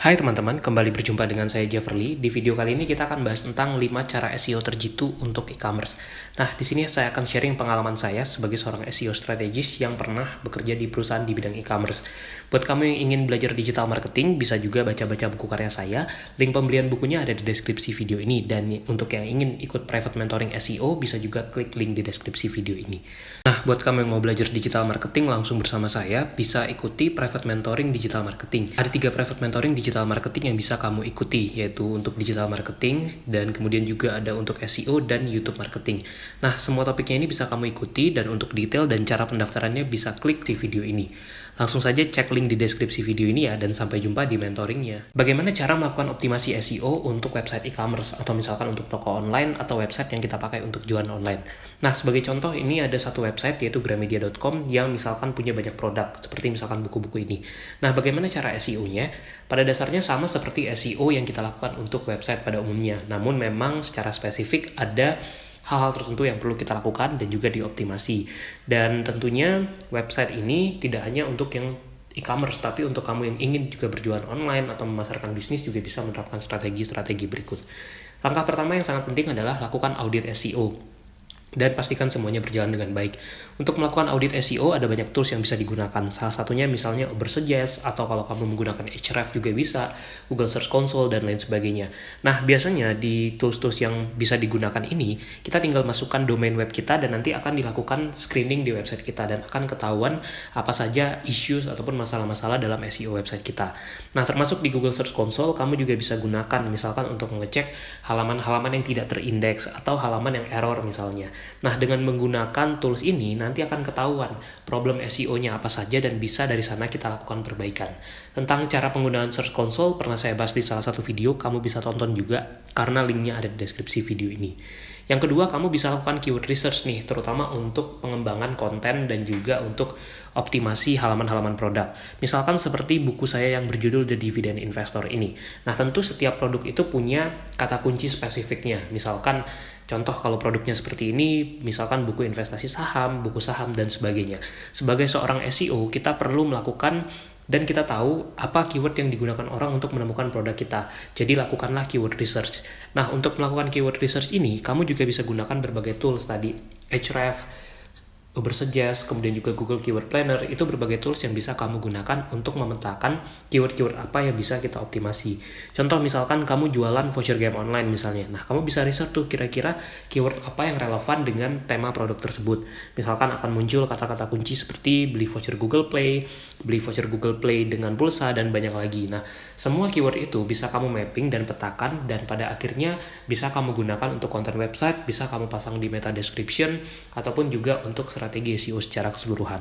Hai teman-teman, kembali berjumpa dengan saya Jefferly. Di video kali ini kita akan bahas tentang 5 cara SEO terjitu untuk e-commerce. Nah, di sini saya akan sharing pengalaman saya sebagai seorang SEO strategis yang pernah bekerja di perusahaan di bidang e-commerce. Buat kamu yang ingin belajar digital marketing, bisa juga baca-baca buku karya saya. Link pembelian bukunya ada di deskripsi video ini. Dan untuk yang ingin ikut private mentoring SEO, bisa juga klik link di deskripsi video ini. Nah, buat kamu yang mau belajar digital marketing langsung bersama saya, bisa ikuti private mentoring digital marketing. Ada 3 private mentoring digital marketing yang bisa kamu ikuti, yaitu untuk digital marketing, dan kemudian juga ada untuk SEO dan YouTube marketing. Nah, semua topiknya ini bisa kamu ikuti, dan untuk detail dan cara pendaftarannya bisa klik di video ini. Langsung saja cek link di deskripsi video ini ya, dan sampai jumpa di mentoringnya. Bagaimana cara melakukan optimasi SEO untuk website e-commerce, atau misalkan untuk toko online atau website yang kita pakai untuk jualan online. Nah, sebagai contoh ini ada satu website yaitu gramedia.com yang misalkan punya banyak produk, seperti misalkan buku-buku ini. Nah, bagaimana cara SEO-nya? Pada dasarnya sama seperti SEO yang kita lakukan untuk website pada umumnya. Namun memang secara spesifik ada hal-hal tertentu yang perlu kita lakukan dan juga dioptimasi. Dan tentunya website ini tidak hanya untuk yang e-commerce, tapi untuk kamu yang ingin juga berjualan online atau memasarkan bisnis juga bisa menerapkan strategi-strategi berikut. Langkah pertama yang sangat penting adalah lakukan audit SEO. Dan pastikan semuanya berjalan dengan baik. Untuk melakukan audit SEO ada banyak tools yang bisa digunakan. Salah satunya misalnya Ubersuggest, atau kalau kamu menggunakan Ahrefs juga bisa, Google Search Console, dan lain sebagainya. Nah, biasanya di tools-tools yang bisa digunakan ini, kita tinggal masukkan domain web kita dan nanti akan dilakukan screening di website kita dan akan ketahuan apa saja issues ataupun masalah-masalah dalam SEO website kita. Nah, termasuk di Google Search Console, kamu juga bisa gunakan misalkan untuk mengecek halaman-halaman yang tidak terindeks atau halaman yang error misalnya. Nah, dengan menggunakan tools ini nanti akan ketahuan problem SEO-nya apa saja dan bisa dari sana kita lakukan perbaikan. Tentang cara penggunaan Search Console pernah saya bahas di salah satu video, kamu bisa tonton juga karena linknya ada di deskripsi video ini. Yang kedua, kamu bisa lakukan keyword research nih, terutama untuk pengembangan konten dan juga untuk optimasi halaman-halaman produk. Misalkan seperti buku saya yang berjudul The Dividend Investor ini. Nah, tentu setiap produk itu punya kata kunci spesifiknya. Misalkan contoh kalau produknya seperti ini, misalkan buku investasi saham, buku saham, dan sebagainya. Sebagai seorang SEO, kita perlu melakukan dan kita tahu apa keyword yang digunakan orang untuk menemukan produk kita. Jadi lakukanlah keyword research. Nah, untuk melakukan keyword research ini, kamu juga bisa gunakan berbagai tools tadi. Ahrefs, Ubersuggest, kemudian juga Google Keyword Planner, itu berbagai tools yang bisa kamu gunakan untuk memetakan keyword-keyword apa yang bisa kita optimasi. Contoh misalkan kamu jualan voucher game online misalnya. Nah, kamu bisa research tuh kira-kira keyword apa yang relevan dengan tema produk tersebut. Misalkan akan muncul kata-kata kunci seperti beli voucher Google Play, beli voucher Google Play dengan pulsa, dan banyak lagi. Nah, semua keyword itu bisa kamu mapping dan petakan, dan pada akhirnya bisa kamu gunakan untuk konten website, bisa kamu pasang di meta description, ataupun juga untuk strategi SEO secara keseluruhan.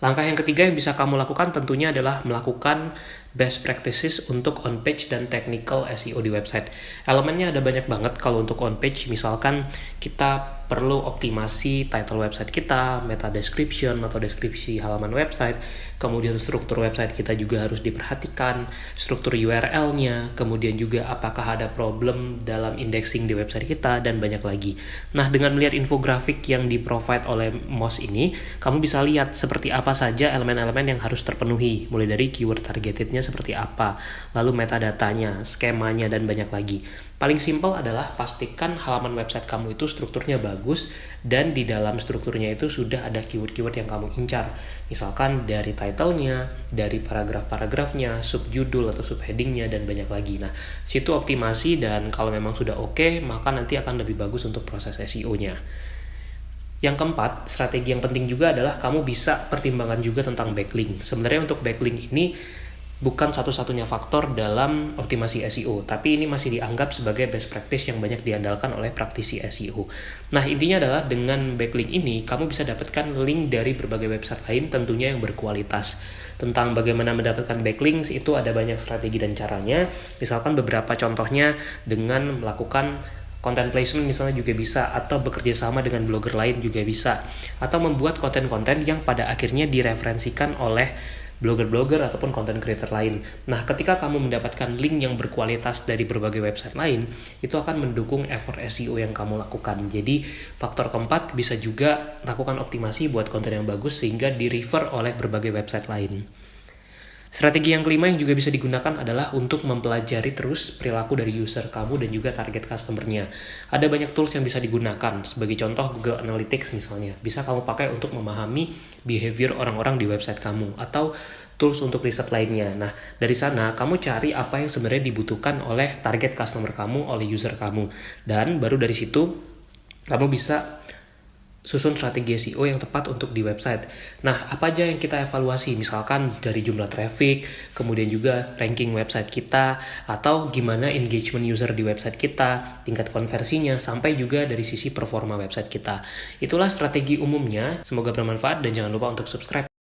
Langkah yang ketiga yang bisa kamu lakukan tentunya adalah melakukan best practices untuk on-page dan technical SEO di website. Elemennya ada banyak banget kalau untuk on-page, misalkan kita perlu optimasi title website kita, meta description atau deskripsi halaman website, kemudian struktur website kita juga harus diperhatikan, struktur URL-nya, kemudian juga apakah ada problem dalam indexing di website kita, dan banyak lagi. Nah, dengan melihat infografik yang di-provide oleh Moz ini, kamu bisa lihat seperti apa saja elemen-elemen yang harus terpenuhi, mulai dari keyword targetednya seperti apa, lalu metadatanya, skemanya, dan banyak lagi. Paling simpel adalah pastikan halaman website kamu itu strukturnya bagus dan di dalam strukturnya itu sudah ada keyword-keyword yang kamu incar. Misalkan dari title-nya, dari paragraf-paragrafnya, subjudul atau subheading-nya, dan banyak lagi. Nah, situ optimasi, dan kalau memang sudah oke, maka nanti akan lebih bagus untuk proses SEO-nya. Yang keempat, strategi yang penting juga adalah kamu bisa pertimbangkan juga tentang backlink. Sebenarnya untuk backlink ini bukan satu-satunya faktor dalam optimasi SEO, tapi ini masih dianggap sebagai best practice yang banyak diandalkan oleh praktisi SEO. Nah, intinya adalah dengan backlink ini, kamu bisa dapatkan link dari berbagai website lain tentunya yang berkualitas. Tentang bagaimana mendapatkan backlinks, itu ada banyak strategi dan caranya. Misalkan beberapa contohnya dengan melakukan content placement misalnya juga bisa, atau bekerja sama dengan blogger lain juga bisa, atau membuat konten-konten yang pada akhirnya direferensikan oleh blogger-blogger ataupun content creator lain. Nah, ketika kamu mendapatkan link yang berkualitas dari berbagai website lain, itu akan mendukung effort SEO yang kamu lakukan. Jadi, faktor keempat, bisa juga lakukan optimasi buat konten yang bagus sehingga di-refer oleh berbagai website lain. Strategi yang kelima yang juga bisa digunakan adalah untuk mempelajari terus perilaku dari user kamu dan juga target customer-nya. Ada banyak tools yang bisa digunakan, sebagai contoh Google Analytics misalnya. Bisa kamu pakai untuk memahami behavior orang-orang di website kamu, atau tools untuk riset lainnya. Nah, dari sana kamu cari apa yang sebenarnya dibutuhkan oleh target customer kamu, oleh user kamu. Dan baru dari situ, kamu bisa susun strategi SEO yang tepat untuk di website. Nah, apa aja yang kita evaluasi? Misalkan dari jumlah traffic, kemudian juga ranking website kita, atau gimana engagement user di website kita, tingkat konversinya, sampai juga dari sisi performa website kita. Itulah strategi umumnya. Semoga bermanfaat dan jangan lupa untuk subscribe.